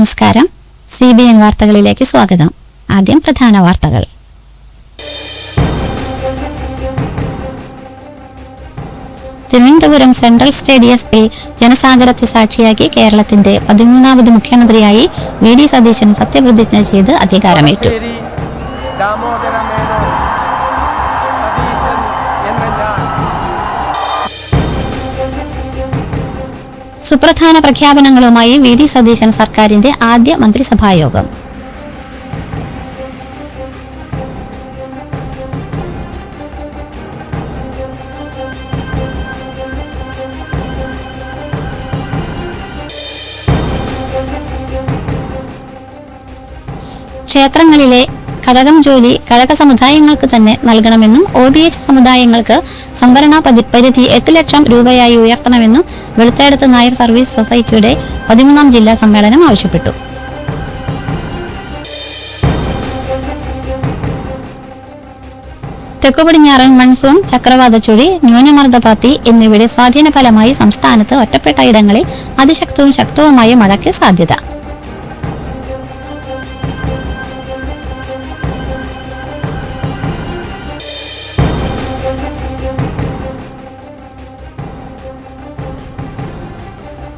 നമസ്കാരം. CBN വാർത്തകളിലേക്ക് സ്വാഗതം. ആദ്യം പ്രധാന വാർത്തകൾ. തിരുവനന്തപുരം സെൻട്രൽ സ്റ്റേഡിയത്തിൽ ജനസാഗരത്തെ സാക്ഷിയാക്കി കേരളത്തിന്റെ 13ാമത് മുഖ്യമന്ത്രിയായി VD സതീശൻ സത്യപ്രതിജ്ഞ ചെയ്ത് അധികാരമേറ്റു. സുപ്രധാന പ്രഖ്യാപനങ്ങളുമായി VD സതീശൻ സർക്കാരിന്റെ ആദ്യ മന്ത്രിസഭായോഗം. ക്ഷേത്രങ്ങളിലെ കഴകം ജോലി കഴക സമുദായങ്ങൾക്ക് തന്നെ നൽകണമെന്നും OBH സമുദായങ്ങൾക്ക് സംവരണ പരിധി 8 ലക്ഷം രൂപയായി ഉയർത്തണമെന്നും വെളുത്തേടത്ത് നായർ സർവീസ് സൊസൈറ്റിയുടെ 13ാം ജില്ലാ സമ്മേളനം ആവശ്യപ്പെട്ടു. തെക്കുപടിഞ്ഞാറൻ മൺസൂൺ, ചക്രവാത ചുഴി, ന്യൂനമർദ്ദപാത്തി എന്നിവയുടെ സ്വാധീന ഫലമായി സംസ്ഥാനത്ത് ഒറ്റപ്പെട്ട ഇടങ്ങളിൽ അതിശക്തവും ശക്തവുമായ മഴയ്ക്ക് സാധ്യത.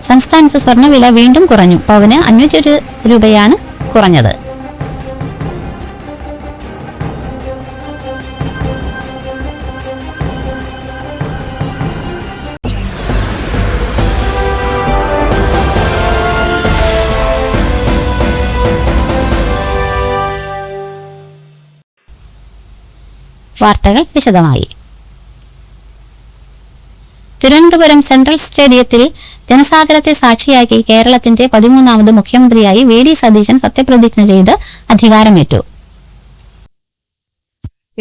സംസ്ഥാനത്ത് സ്വർണ്ണവില വീണ്ടും കുറഞ്ഞു. പവന് 500 രൂപയാണ് കുറഞ്ഞത്. വാർത്തകൾ വിശദമായി. തിരുവനന്തപുരം സെൻട്രൽ സ്റ്റേഡിയത്തിൽ ജനസാഗരത്തെ സാക്ഷിയാക്കി കേരളത്തിന്റെ 13ാമത് മുഖ്യമന്ത്രിയായി VD സതീശൻ സത്യപ്രതിജ്ഞ ചെയ്ത് അധികാരമേറ്റു.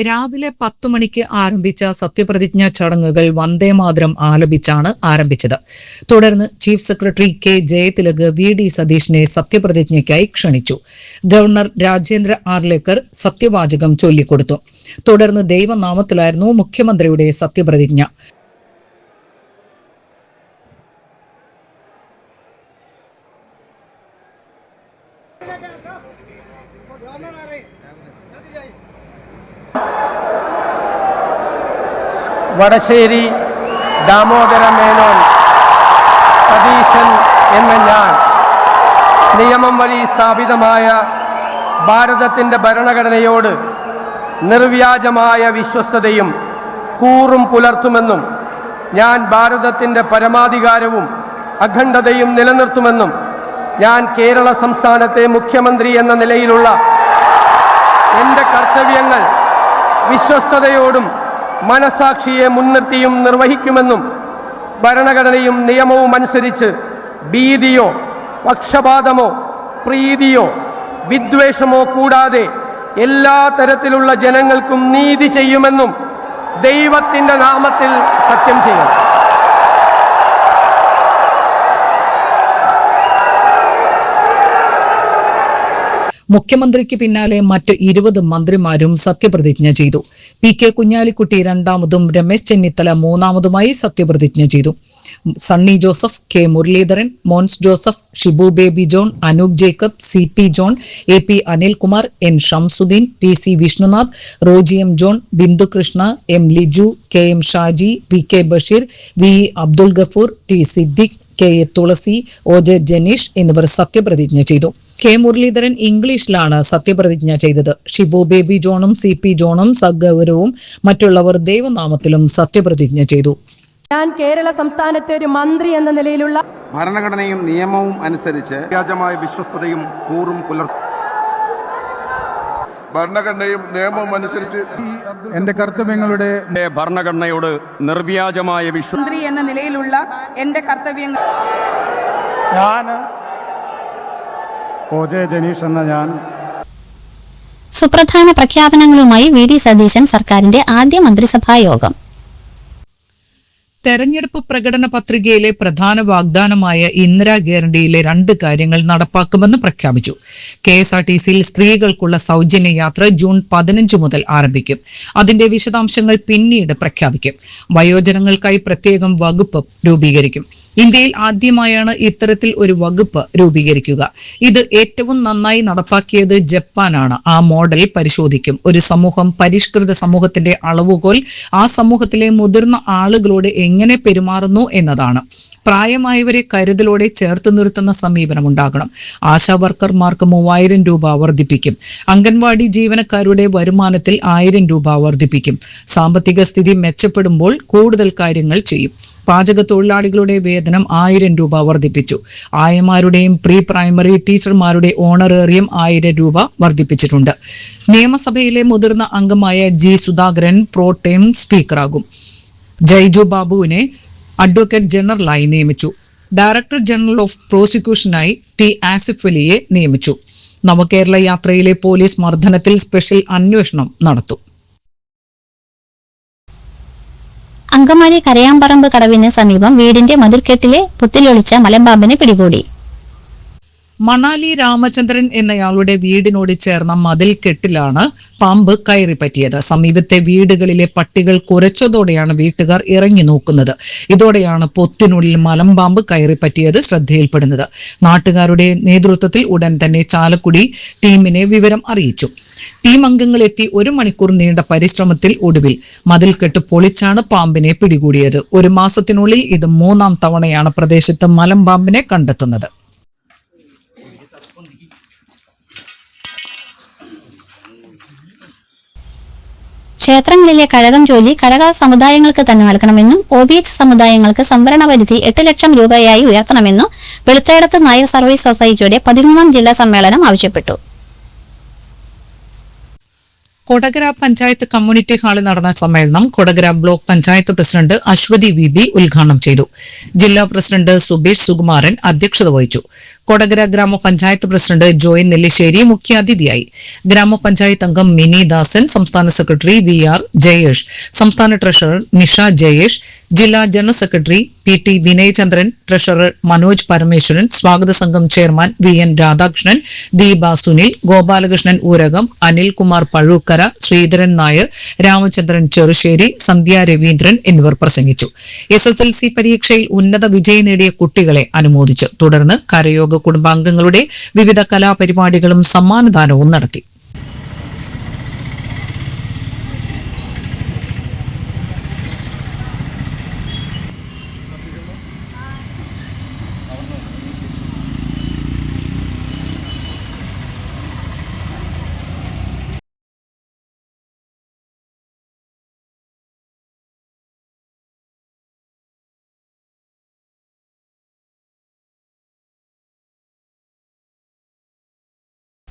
രാവിലെ 10 മണിക്ക് ആരംഭിച്ച സത്യപ്രതിജ്ഞാ ചടങ്ങുകൾ വന്ദേമാതരം ആലപിച്ചാണ് ആരംഭിച്ചത്. തുടർന്ന് chief secretary K. Jayathilak VD സതീശനെ സത്യപ്രതിജ്ഞയ്ക്കായി ക്ഷണിച്ചു. ഗവർണർ രാജേന്ദ്ര ആർലേക്കർ സത്യവാചകം ചൊല്ലിക്കൊടുത്തു. തുടർന്ന് ദൈവനാമത്തിലായിരുന്നു മുഖ്യമന്ത്രിയുടെ സത്യപ്രതിജ്ഞ. വടശ്ശേരി ദാമോദര മേനോൻ സതീശൻ എന്ന ഞാൻ നിയമം വഴി സ്ഥാപിതമായ ഭാരതത്തിൻ്റെ ഭരണഘടനയോട് നിർവ്യാജമായ വിശ്വസ്തതയും കൂറും പുലർത്തുമെന്നും ഞാൻ ഭാരതത്തിൻ്റെ പരമാധികാരവും അഖണ്ഡതയും നിലനിർത്തുമെന്നും ഞാൻ കേരള സംസ്ഥാനത്തെ മുഖ്യമന്ത്രി എന്ന നിലയിലുള്ള എൻ്റെ കർത്തവ്യങ്ങൾ വിശ്വസ്തതയോടും മനസാക്ഷിയെ മുൻനിർത്തിയും നിർവഹിക്കുമെന്നും ഭരണഘടനയും നിയമവും അനുസരിച്ച് ഭീതിയോ പക്ഷപാതമോ പ്രീതിയോ വിദ്വേഷമോ കൂടാതെ എല്ലാ തരത്തിലുള്ള ജനങ്ങൾക്കും നീതി ചെയ്യുമെന്നും ദൈവത്തിൻ്റെ നാമത്തിൽ സത്യം ചെയ്യും. മുഖ്യമന്ത്രിക്ക് പിന്നാലെ മറ്റ് 20 മന്ത്രിമാരും സത്യപ്രതിജ്ഞ ചെയ്തു. PK കുഞ്ഞാലിക്കുട്ടി 2ാമതും രമേശ് ചെന്നിത്തല 3ാമതുമായി സത്യപ്രതിജ്ഞ ചെയ്തു. Sunny Joseph, K. Muraleedharan, Mons Joseph, Shibu Baby John, Anoop Jacob, CP John, AP Anilkumar, N. Shamsuddin, PC Vishnunath, Roji M. John, Bindu Krishna, M. Liju, KM Shaji, PK Basheer, VE Abdul Gafoor, T. Siddique, KA Thulasi, OJ Janeesh എന്നിവർ സത്യപ്രതിജ്ഞ ചെയ്തു. K. മുരളീധരൻ ഇംഗ്ലീഷിലാണ് സത്യപ്രതിജ്ഞ ചെയ്തത്. ഷിബു ബേബി ജോണും CP ജോണും സഗൗരവും മറ്റുള്ളവർ ദൈവനാമത്തിലും സത്യപ്രതിജ്ഞ ചെയ്തു. ഞാൻ കേരള സംസ്ഥാനത്തെ ഒരു മന്ത്രി എന്ന നിലയിലുള്ള ഭരണഘടനയും നിയമവും അനുസരിച്ച് വ്യാജമായ വിശ്വസ്തതയും കൂറും പുലർത്തും. ഭരണഘടനയും നിയമവും അനുസരിച്ച് എന്റെ കർത്തവ്യങ്ങളുടെ ഭരണഘടനയോട് നിർവ്യാജമായ മന്ത്രി എന്ന നിലയിലുള്ള എന്റെ കർത്തവ്യങ്ങൾ ഞാൻ OJ ജനീഷ് എന്ന ഞാൻ സുപ്രധാന പ്രഖ്യാപനങ്ങളുമായി VD സതീശൻ സർക്കാരിന്റെ ആദ്യ മന്ത്രിസഭായോഗം. തെരഞ്ഞെടുപ്പ് പ്രകടന പത്രികയിലെ പ്രധാന വാഗ്ദാനമായ ഇന്ദിരാ ഗ്യാരണ്ടിയിലെ 2 കാര്യങ്ങൾ നടപ്പാക്കുമെന്ന് പ്രഖ്യാപിച്ചു. KSRTCയിൽ സ്ത്രീകൾക്കുള്ള സൗജന്യ യാത്ര ജൂൺ 15 മുതൽ ആരംഭിക്കും. അതിന്റെ വിശദാംശങ്ങൾ പിന്നീട് പ്രഖ്യാപിക്കും. വയോജനങ്ങൾക്കായി പ്രത്യേകം വകുപ്പ് രൂപീകരിക്കും. ഇന്ത്യയിൽ ആദ്യമായാണ് ഇത്തരത്തിൽ ഒരു വകുപ്പ് രൂപീകരിക്കുക. ഇത് ഏറ്റവും നന്നായി നടപ്പാക്കിയത് ജപ്പാനാണ്. ആ മോഡൽ പരിശോധിക്കും. ഒരു സമൂഹം പരിഷ്കൃത സമൂഹത്തിന്റെ അളവുകോൽ ആ സമൂഹത്തിലെ മുതിർന്ന ആളുകളോട് എങ്ങനെ പെരുമാറുന്നു എന്നതാണ്. പ്രായമായവരെ കരുതലോടെ ചേർത്ത് നിർത്തുന്ന സമീപനമുണ്ടാകണം. ആശാ വർക്കർമാർക്ക് 3000 രൂപ വർദ്ധിപ്പിക്കും. അംഗൻവാടി ജീവനക്കാരുടെ വരുമാനത്തിൽ 1000 രൂപ വർദ്ധിപ്പിക്കും. സാമ്പത്തിക സ്ഥിതി മെച്ചപ്പെടുമ്പോൾ കൂടുതൽ കാര്യങ്ങൾ ചെയ്യും. പാചക തൊഴിലാളികളുടെ വേതനം 1000 രൂപ വർദ്ധിപ്പിച്ചു. ആയമാരുടെയും പ്രീ പ്രൈമറി ടീച്ചർമാരുടെ ഓണറേറിയം 1000 രൂപ വർദ്ധിപ്പിച്ചിട്ടുണ്ട്. നിയമസഭയിലെ മുതിർന്ന അംഗമായ ജി സുധാകരൻ പ്രോടേം സ്പീക്കറാകും. ജയ്ജു ബാബുവിനെ അഡ്വക്കേറ്റ് ജനറലായി നിയമിച്ചു. ഡയറക്ടർ ജനറൽ ഓഫ് പ്രോസിക്യൂഷനായി ടി ആസിഫ് അലിയെ നിയമിച്ചു. നവകേരള യാത്രയിലെ പോലീസ് മർദ്ദനത്തിൽ സ്പെഷ്യൽ അന്വേഷണം നടത്തും. അങ്കമാലി കരയാമ്പറമ്പ് കടവിന് സമീപം വീടിന്റെ മതിൽക്കെട്ടിലെ പൊത്തിലൊളിച്ച മലമ്പാമ്പിനെ പിടികൂടി. മണാലി രാമചന്ദ്രൻ എന്നയാളുടെ വീടിനോട് ചേർന്ന മതിൽക്കെട്ടിലാണ് പാമ്പ് കയറിപ്പറ്റിയത്. സമീപത്തെ വീടുകളിലെ പട്ടികൾ കുരച്ചതോടെയാണ് വീട്ടുകാർ ഇറങ്ങി നോക്കുന്നത്. ഇതോടെയാണ് പൊത്തിനുള്ളിൽ മലമ്പാമ്പ് കയറിപ്പറ്റിയത് ശ്രദ്ധയിൽപ്പെടുന്നത്. നാട്ടുകാരുടെ നേതൃത്വത്തിൽ ഉടൻ തന്നെ ചാലക്കുടി ടീമിനെ വിവരം അറിയിച്ചു. ടീം അംഗങ്ങളെത്തി 1 മണിക്കൂർ നീണ്ട പരിശ്രമത്തിൽ ഒടുവിൽ മതിൽക്കെട്ട് പൊളിച്ചാണ് പാമ്പിനെ പിടികൂടിയത്. 1 മാസത്തിനുള്ളിൽ ഇത് 3ാം തവണയാണ് പ്രദേശത്ത് മലമ്പാമ്പിനെ കണ്ടെത്തുന്നത്. ക്ഷേത്രങ്ങളിലെ കഴകം ജോലി കഴക സമുദായങ്ങൾക്ക് തന്നെ നൽകണമെന്നും OBH സമുദായങ്ങൾക്ക് സംവരണ പരിധി 8 ലക്ഷം രൂപയായി ഉയർത്തണമെന്നും വെളുത്തേടത്ത് നായർ സർവീസ് സൊസൈറ്റിയുടെ 13ാം ജില്ലാ സമ്മേളനം ആവശ്യപ്പെട്ടു. കൊടകര പഞ്ചായത്ത് കമ്മ്യൂണിറ്റി ഹാളിൽ നടന്ന സമ്മേളനം Kodakara block panchayat president Aswathy VB ഉദ്ഘാടനം ചെയ്തു. ജില്ലാ പ്രസിഡന്റ് സുബേഷ് സുകുമാരൻ അധ്യക്ഷത വഹിച്ചു. കൊടകര ഗ്രാമപഞ്ചായത്ത് പ്രസിഡന്റ് ജോയ് നെല്ലിശ്ശേരി മുഖ്യാതിഥിയായി. ഗ്രാമപഞ്ചായത്ത് അംഗം മിനി ദാസൻ, സംസ്ഥാന സെക്രട്ടറി VR ജയേഷ്, സംസ്ഥാന ട്രഷറർ നിഷ ജയേഷ്, ജില്ലാ general secretary PT Vinayachandran, treasurer Manoj Parameswaran, സ്വാഗത സംഘം ചെയർമാൻ VN രാധാകൃഷ്ണൻ, ദീപ സുനിൽ, ഗോപാലകൃഷ്ണൻ ഊരകം, അനിൽകുമാർ പഴൂക്കര, ശ്രീധരൻ നായർ, രാമചന്ദ്രൻ ചെറുശ്ശേരി, സന്ധ്യ രവീന്ദ്രൻ എന്നിവർ പ്രസംഗിച്ചു. SSLC പരീക്ഷയിൽ ഉന്നത വിജയം നേടിയ കുട്ടികളെ അനുമോദിച്ചു. തുടർന്ന് കരയോഗ കുടുംബാംഗങ്ങളുടെ വിവിധ കലാപരിപാടികളും സമ്മാനദാനവും നടത്തി.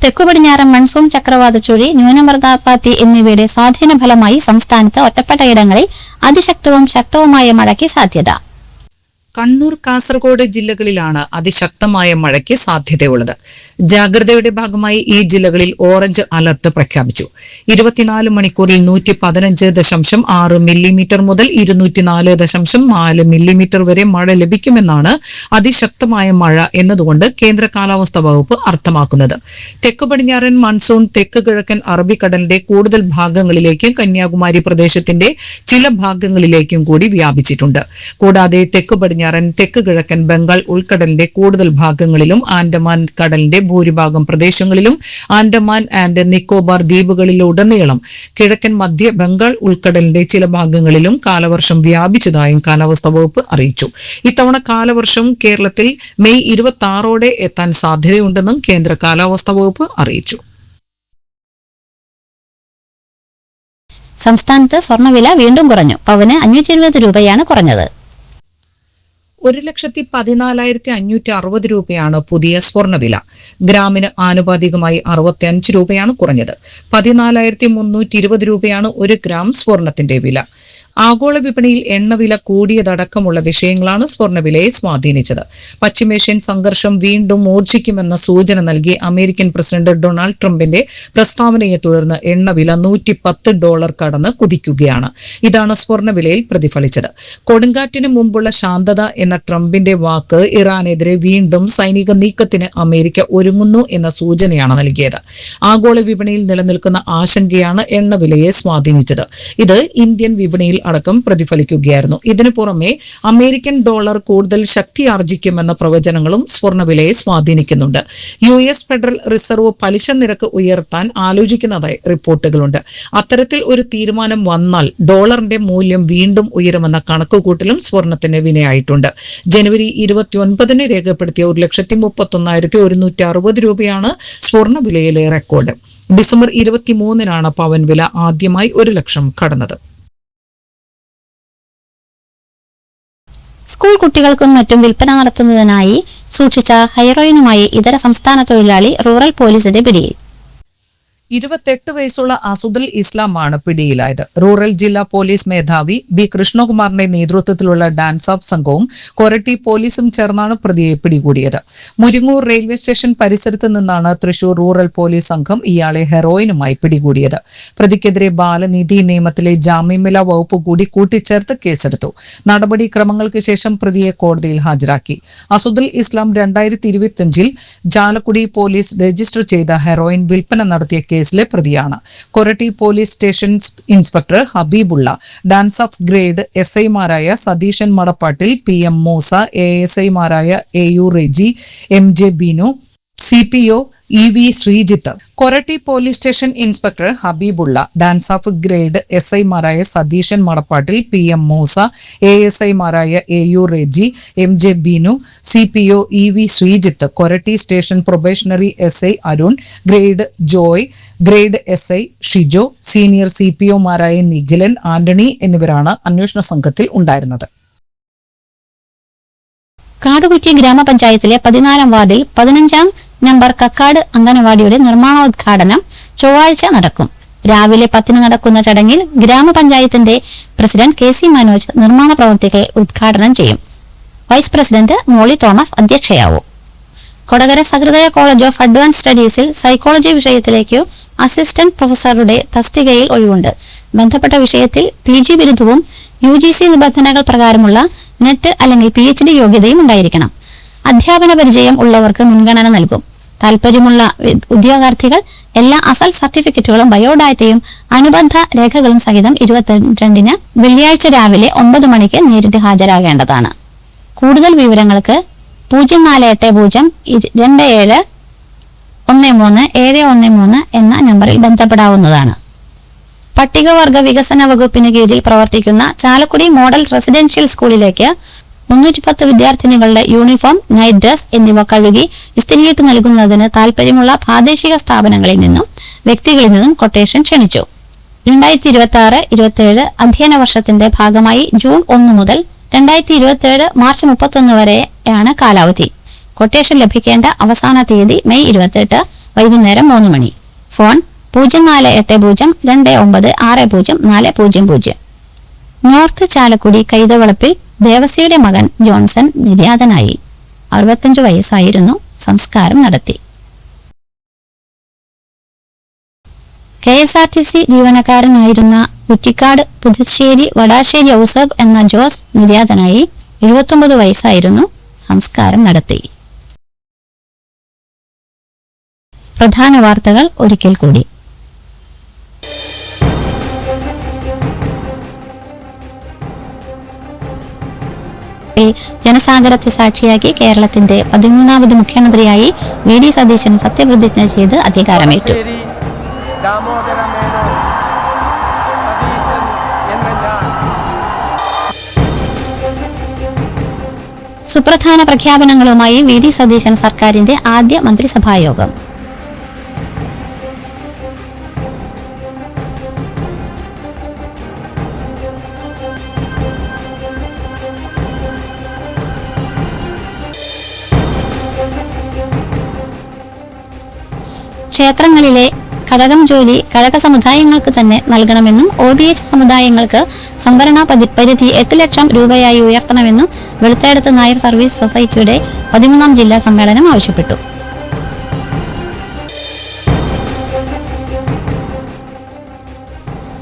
തെക്കുപടിഞ്ഞാറൻ മൺസൂൺ ചക്രവാത ചുഴി, ന്യൂനമർദ്ദപാത്തി എന്നിവയുടെ സ്വാധീന ഫലമായി സംസ്ഥാനത്ത് ഒറ്റപ്പെട്ട ഇടങ്ങളിൽ അതിശക്തവും ശക്തവുമായ മഴയ്ക്ക് സാധ്യത. കണ്ണൂർ, കാസർഗോഡ് ജില്ലകളിലാണ് അതിശക്തമായ മഴയ്ക്ക് സാധ്യതയുള്ളത്. ജാഗ്രതയുടെ ഭാഗമായി ഈ ജില്ലകളിൽ ഓറഞ്ച് അലർട്ട് പ്രഖ്യാപിച്ചു. 24 മണിക്കൂറിൽ 115.6 മില്ലിമീറ്റർ മുതൽ 204.4 മില്ലിമീറ്റർ വരെ മഴ ലഭിക്കുമെന്നാണ് അതിശക്തമായ മഴ എന്നതുകൊണ്ട് കേന്ദ്ര കാലാവസ്ഥാ വകുപ്പ് അർത്ഥമാക്കുന്നത്. തെക്ക് പടിഞ്ഞാറൻ മൺസൂൺ തെക്ക് കിഴക്കൻ അറബിക്കടലിന്റെ കൂടുതൽ ഭാഗങ്ങളിലേക്കും കന്യാകുമാരി പ്രദേശത്തിന്റെ ചില ഭാഗങ്ങളിലേക്കും കൂടി വ്യാപിച്ചിട്ടുണ്ട്. കൂടാതെ തെക്ക് പടിഞ്ഞാറൻ തെക്ക് കിഴക്കൻ ബംഗാൾ ഉൾക്കടലിന്റെ കൂടുതൽ ഭാഗങ്ങളിലും ആൻഡമാൻ കടലിന്റെ ഭൂരിഭാഗം പ്രദേശങ്ങളിലും ആൻഡമാൻ ആൻഡ് നിക്കോബാർ ദ്വീപുകളിലുടനീളം കിഴക്കൻ മധ്യ ബംഗാൾ ഉൾക്കടലിന്റെ ചില ഭാഗങ്ങളിലും കാലവർഷം വ്യാപിച്ചതായും കാലാവസ്ഥാ വകുപ്പ് അറിയിച്ചു. ഇത്തവണ കാലവർഷം കേരളത്തിൽ മെയ് 26 എത്താൻ സാധ്യതയുണ്ടെന്നും കേന്ദ്ര കാലാവസ്ഥാ വകുപ്പ് അറിയിച്ചു. സംസ്ഥാനത്ത് സ്വർണ്ണവില വീണ്ടും കുറഞ്ഞു. പവന് 520 രൂപയാണ് കുറഞ്ഞത്. 1,14,560 രൂപയാണ് പുതിയ സ്വർണ്ണവില. ഗ്രാമിന് ആനുപാതികമായി 65 രൂപയാണ് കുറഞ്ഞത്. 14,320 രൂപയാണ് 1 ഗ്രാം സ്വർണത്തിന്റെ വില. ആഗോള വിപണിയിൽ എണ്ണവില കൂടിയതടക്കമുള്ള വിഷയങ്ങളാണ് സ്വർണ്ണവിലയെ സ്വാധീനിച്ചത്. പശ്ചിമേഷ്യൻ സംഘർഷം വീണ്ടും മൂർച്ഛിക്കുമെന്ന സൂചന നൽകി അമേരിക്കൻ പ്രസിഡന്റ് ഡൊണാൾഡ് ട്രംപിന്റെ പ്രസ്താവനയെ തുടർന്ന് എണ്ണവില $110 കടന്ന് കുതിക്കുകയാണ്. ഇതാണ് സ്വർണ്ണവിലയിൽ പ്രതിഫലിച്ചത്. കൊടുങ്കാറ്റിന് മുമ്പുള്ള ശാന്തത എന്ന ട്രംപിന്റെ വാക്ക് ഇറാനെതിരെ വീണ്ടും സൈനിക നീക്കത്തിന് അമേരിക്ക ഒരുങ്ങുന്നു എന്ന സൂചനയാണ് നൽകിയത്. ആഗോള വിപണിയിൽ നിലനിൽക്കുന്ന ആശങ്കയാണ് എണ്ണവിലയെ സ്വാധീനിച്ചത്. ഇത് ഇന്ത്യൻ വിപണിയിൽ അടക്കം പ്രതിഫലിക്കുകയായിരുന്നു. ഇതിനു പുറമെ അമേരിക്കൻ ഡോളർ കൂടുതൽ ശക്തിയാർജിക്കുമെന്ന പ്രവചനങ്ങളും സ്വർണ്ണവിലയെ സ്വാധീനിക്കുന്നുണ്ട്. US ഫെഡറൽ റിസർവ് പലിശ നിരക്ക് ഉയർത്താൻ ആലോചിക്കുന്നതായി റിപ്പോർട്ടുകളുണ്ട്. അത്തരത്തിൽ ഒരു തീരുമാനം വന്നാൽ ഡോളറിന്റെ മൂല്യം വീണ്ടും ഉയരുമെന്ന കണക്കുകൂട്ടലും സ്വർണത്തിന് വിനയായിട്ടുണ്ട്. ജനുവരി 29 രേഖപ്പെടുത്തിയ 1,31,160 രൂപയാണ് സ്വർണ്ണവിലയിലെ റെക്കോർഡ്. ഡിസംബർ 23 പവൻ വില ആദ്യമായി 1,00,000 കടന്നത്. സ്കൂൾ കുട്ടികൾക്കും മറ്റും വിൽപ്പന നടത്തുന്നതിനായി സൂക്ഷിച്ച ഹെറോയിനുമായി ഇതര സംസ്ഥാന തൊഴിലാളി റൂറൽ പോലീസിന്റെ പിടിയിൽ. 28 വയസ്സുള്ള അസുദുൽ ഇസ്ലാമാണ് പിടിയിലായത്. റൂറൽ ജില്ലാ പോലീസ് മേധാവി ബി കൃഷ്ണകുമാറിന്റെ നേതൃത്വത്തിലുള്ള ഡാൻസ് ഓഫ് സംഘവും കൊരട്ടി പോലീസും ചേർന്നാണ് പ്രതിയെ പിടികൂടിയത്. മുരിങ്ങൂർ റെയിൽവേ സ്റ്റേഷൻ പരിസരത്ത് നിന്നാണ് തൃശൂർ റൂറൽ പോലീസ് സംഘം ഇയാളെ ഹെറോയിനുമായി പിടികൂടിയത്. പ്രതിക്കെതിരെ ബാലനീതി നിയമത്തിലെ ജാമ്യമില്ലാ വകുപ്പ് കൂടി കൂട്ടിച്ചേർത്ത് കേസെടുത്തു. നടപടിക്രമങ്ങൾക്ക് ശേഷം പ്രതിയെ കോടതിയിൽ ഹാജരാക്കി. അസുദുൽ ഇസ്ലാം 2025 ചാലക്കുടി പോലീസ് രജിസ്റ്റർ ചെയ്ത ഹെറോയിൻ വിൽപ്പന നടത്തിയ കേസിലെ പ്രതിയാണ്. Koratty police station inspector Habibulla, dance of grade SI-മാരായ സതീശൻ മടപ്പാട്ടിൽ, PM മൂസ, ASI-മാരായ AU Reji, MJ Binu, CPO EV Sreejith, Koratty police station inspector Habibulla, dance of grade SI-മാരായ സതീശൻ മടപ്പാട്ടിൽ, PM മൂസ, ASI-മാരായ AU Reji, MJ Binu, CPO EV Sreejith, Koratty station probationary SI Arun, grade Joy, grade SI Shijo, senior CPO-മാരായ നിഖിലൻ, Antony എന്നിവരാണ് അന്വേഷണ സംഘത്തിൽ ഉണ്ടായിരുന്നത്. കാടുകുറ്റി ഗ്രാമപഞ്ചായത്തിലെ 14 വാർഡിൽ 15 നമ്പർ കക്കാട് അംഗനവാടിയുടെ നിർമ്മാണോദ്ഘാടനം ചൊവ്വാഴ്ച നടക്കും. രാവിലെ 10 നടക്കുന്ന ചടങ്ങിൽ ഗ്രാമപഞ്ചായത്തിന്റെ പ്രസിഡന്റ് KC മനോജ് നിർമ്മാണ പ്രവൃത്തികൾ ഉദ്ഘാടനം ചെയ്യും. വൈസ് പ്രസിഡന്റ് മോളി തോമസ് അധ്യക്ഷയാവും. Kodakara Sahrudaya college of advance സ്റ്റഡീസിൽ സൈക്കോളജി വിഷയത്തിലേക്ക് അസിസ്റ്റന്റ് പ്രൊഫസറുടെ തസ്തികയിൽ ഒഴിവുണ്ട്. ബന്ധപ്പെട്ട വിഷയത്തിൽ PG ബിരുദവും UGC നിബന്ധനകൾ പ്രകാരമുള്ള നെറ്റ് അല്ലെങ്കിൽ PhD യോഗ്യതയും ഉണ്ടായിരിക്കണം. അധ്യാപന പരിചയം ഉള്ളവർക്ക് മുൻഗണന നൽകും. താൽപര്യമുള്ള ഉദ്യോഗാർത്ഥികൾ എല്ലാ അസൽ സർട്ടിഫിക്കറ്റുകളും ബയോഡാറ്റയും അനുബന്ധ രേഖകളും സഹിതം 22 വെള്ളിയാഴ്ച രാവിലെ 9 മണിക്ക് നേരിട്ട് ഹാജരാകേണ്ടതാണ്. കൂടുതൽ വിവരങ്ങൾക്ക് 0482713713 എന്ന നമ്പറിൽ ബന്ധപ്പെടാവുന്നതാണ്. പട്ടികവർഗ വികസന വകുപ്പിന് കീഴിൽ പ്രവർത്തിക്കുന്ന ചാലക്കുടി മോഡൽ റെസിഡൻഷ്യൽ സ്കൂളിലേക്ക് 310 വിദ്യാർത്ഥിനികളുടെ യൂണിഫോം, നൈറ്റ് ഡ്രസ് എന്നിവ കഴുകി ഇസ്തിരിയിട്ട് നൽകുന്നതിന് താൽപര്യമുള്ള പ്രാദേശിക സ്ഥാപനങ്ങളിൽ നിന്നും വ്യക്തികളിൽ നിന്നും കൊട്ടേഷൻ ക്ഷണിച്ചു. 2026-27 അധ്യയന വർഷത്തിന്റെ ഭാഗമായി ജൂൺ 1 മുതൽ 2027 മാർച്ച് 31 വരെയാണ് കാലാവധി. കൊട്ടേഷൻ ലഭിക്കേണ്ട അവസാന തീയതി മെയ് 28 വൈകുന്നേരം 3 മണി. ഫോൺ 0480296040. നോർത്ത് ചാലക്കുടി കൈതവളപ്പിൽ ദേവസിയുടെ മകൻ ജോൺസൺ നിര്യാതനായി. 65 വയസ്സായിരുന്നു. സംസ്കാരം നടത്തി. KSRTC ജീവനക്കാരനായിരുന്ന കുറ്റിക്കാട് പുതുശ്ശേരി വടാശ്ശേരി ഔസബ് എന്ന ജോസ് നിര്യാതനായി. 29 വയസ്സായിരുന്നു. സംസ്കാരം നടത്തി. പ്രധാന വാർത്തകൾ ഒരിക്കൽ കൂടി. ജനസാഗരത്തെ സാക്ഷിയാക്കി കേരളത്തിന്റെ 13ാമത് മുഖ്യമന്ത്രിയായി VD സതീശൻ സത്യപ്രതിജ്ഞ ചെയ്ത് അധികാരമേറ്റു. സുപ്രധാന പ്രഖ്യാപനങ്ങളുമായി VD സതീശൻ സർക്കാരിന്റെ ആദ്യ മന്ത്രിസഭായോഗം. ക്ഷേത്രങ്ങളിലെ കഴകം ജോലി കഴക സമുദായങ്ങൾക്ക് തന്നെ നൽകണമെന്നും OBH സമുദായങ്ങൾക്ക് സംവരണ പരിധി 8 ലക്ഷം രൂപയായി ഉയർത്തണമെന്നും വെളുത്തേടത്ത് നായർ സർവീസ് സൊസൈറ്റിയുടെ 13ാം ജില്ലാ സമ്മേളനം ആവശ്യപ്പെട്ടു.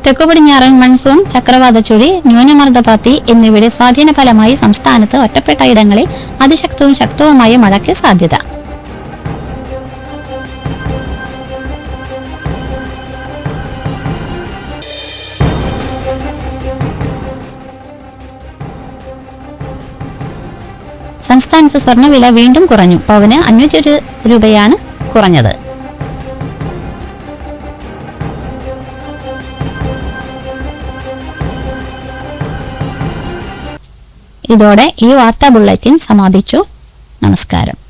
തെക്കുപടിഞ്ഞാറൻ മൺസൂൺ, ചക്രവാത ചുഴി, ന്യൂനമർദ്ദപാത്തി എന്നിവയുടെ സ്വാധീന ഫലമായി സംസ്ഥാനത്ത് ഒറ്റപ്പെട്ട ഇടങ്ങളിൽ അതിശക്തവും ശക്തവുമായ മഴയ്ക്ക് സാധ്യത. സംസ്ഥാനത്ത് സ്വർണ്ണവില വീണ്ടും കുറഞ്ഞു. പവന് 501 രൂപയാണ് കുറഞ്ഞത്. ഇതോടെ ഈ വാർത്താ ബുള്ളറ്റിൻ സമാപിച്ചു. നമസ്കാരം.